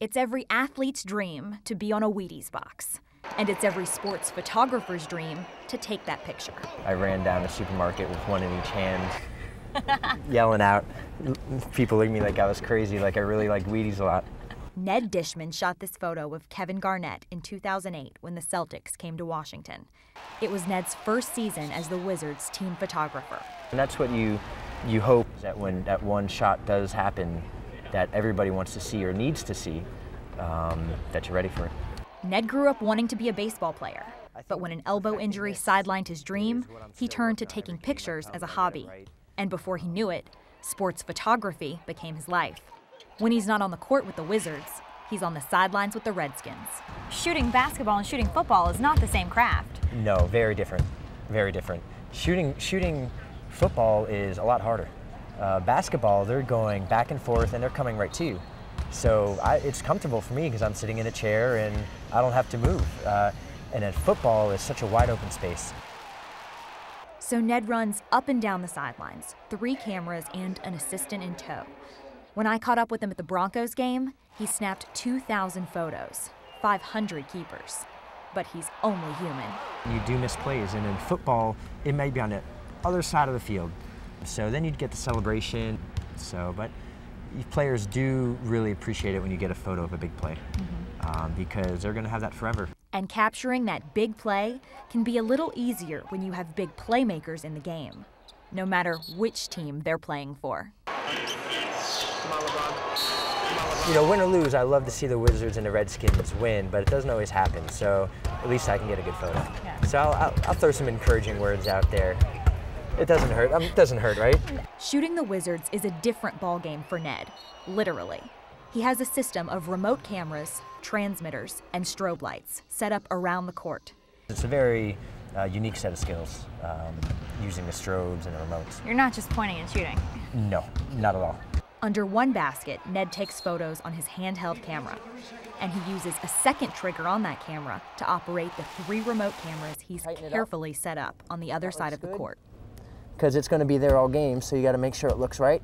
It's every athlete's dream to be on a Wheaties box. And it's every sports photographer's dream to take that picture. I ran down the supermarket with one in each hand, yelling out. People look at me like I was crazy, like I really like Wheaties a lot. Ned Dishman shot this photo of Kevin Garnett in 2008 when the Celtics came to Washington. It was Ned's first season as the Wizards' team photographer. And that's what you hope, that when that one shot does happen that everybody wants to see or needs to see, that you're ready for it. Ned grew up wanting to be a baseball player, but when an elbow injury sidelined his dream, he turned to taking pictures as a hobby. And before he knew it, sports photography became his life. When he's not on the court with the Wizards, he's on the sidelines with the Redskins. Shooting basketball and shooting football is not the same craft. No, very different, very different. Shooting football is a lot harder. Basketball, they're going back and forth and they're coming right to you. So it's comfortable for me because I'm sitting in a chair and I don't have to move. And then football is such a wide open space. So Ned runs up and down the sidelines, 3 cameras and an assistant in tow. When I caught up with him at the Broncos game, he snapped 2,000 photos, 500 keepers. But he's only human. You do miss plays, and in football, it may be on the other side of the field. So then you'd get the celebration. But players do really appreciate it when you get a photo of a big play, because they're going to have that forever. And capturing that big play can be a little easier when you have big playmakers in the game, no matter which team they're playing for. You know, win or lose, I love to see the Wizards and the Redskins win, but it doesn't always happen, so at least I can get a good photo. Yeah. So I'll throw some encouraging words out there. It doesn't hurt. It doesn't hurt, right? Shooting the Wizards is a different ballgame for Ned, literally. He has a system of remote cameras, transmitters, and strobe lights set up around the court. It's a very unique set of skills, using the strobes and the remotes. You're not just pointing and shooting. No, not at all. Under one basket, Ned takes photos on his handheld camera, and he uses a second trigger on that camera to operate the 3 remote cameras he's carefully set up on the other side of the court. Because it's going to be there all game, so you got to make sure it looks right.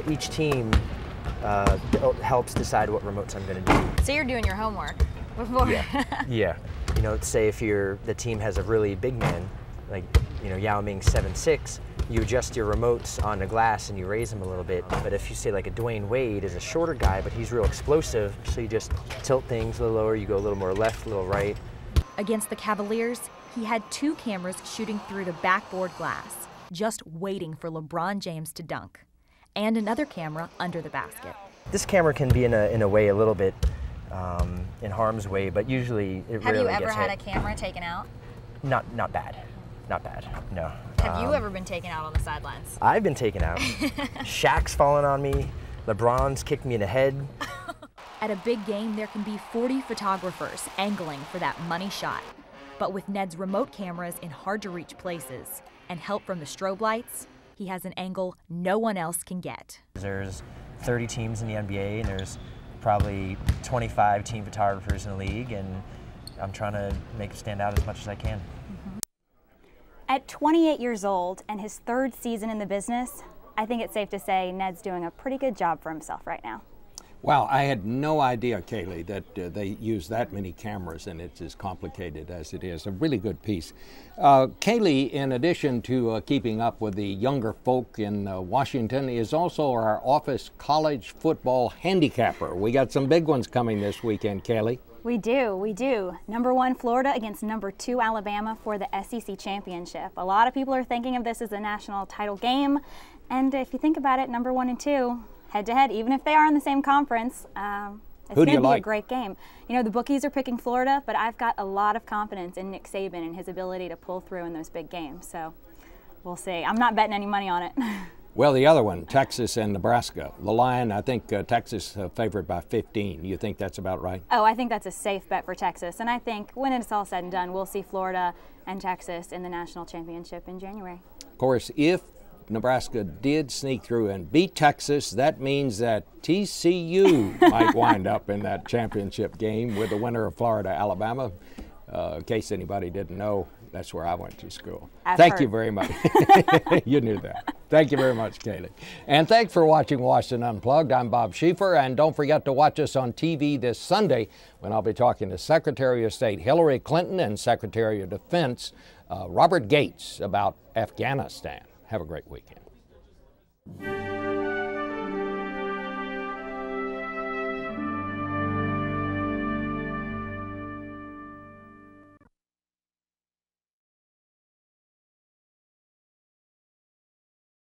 Each team helps decide what remotes I'm going to do. So you're doing your homework before. Yeah. You know, say if the team has a really big man, like Yao Ming's 7'6", you adjust your remotes on the glass and you raise them a little bit. But if you say like a Dwayne Wade is a shorter guy, but he's real explosive, so you just tilt things a little lower, you go a little more left, a little right. Against the Cavaliers, he had 2 cameras shooting through the backboard glass, just waiting for LeBron James to dunk, and another camera under the basket. This camera can be in a way a little bit in harm's way, but usually it rarely gets hit. Have you ever had a camera taken out? Not bad. Not bad, no. Have you ever been taken out on the sidelines? I've been taken out. Shaq's fallen on me. LeBron's kicked me in the head. At a big game, there can be 40 photographers angling for that money shot. But with Ned's remote cameras in hard-to-reach places and help from the strobe lights, he has an angle no one else can get. There's 30 teams in the NBA, and there's probably 25 team photographers in the league, and I'm trying to make it stand out as much as I can. At 28 years old and his 3rd season in the business, I think it's safe to say Ned's doing a pretty good job for himself right now. Wow, I had no idea, Kaylee, that they use that many cameras and it's as complicated as it is. A really good piece. Kaylee, in addition to keeping up with the younger folk in Washington, is also our office college football handicapper. We got some big ones coming this weekend, Kaylee. We do. Number 1 Florida against number 2 Alabama for the SEC championship. A lot of people are thinking of this as a national title game, and if you think about it, number 1 and 2 head-to-head, even if they are in the same conference, it's going to be a great game. You know, the bookies are picking Florida, but I've got a lot of confidence in Nick Saban and his ability to pull through in those big games, so we'll see. I'm not betting any money on it. Well, the other one, Texas and Nebraska. The line, I think Texas favored by 15. You think that's about right? Oh, I think that's a safe bet for Texas. And I think when it's all said and done, we'll see Florida and Texas in the national championship in January. Of course, if Nebraska did sneak through and beat Texas, that means that TCU might wind up in that championship game with the winner of Florida-Alabama. In case anybody didn't know, That's where I went to school. I've Thank heard. you very much. You knew that. Thank you very much, Kaylee. And thanks for watching Washington Unplugged. I'm Bob Schieffer, and don't forget to watch us on TV this Sunday when I'll be talking to Secretary of State Hillary Clinton and Secretary of Defense Robert Gates about Afghanistan. Have a great weekend.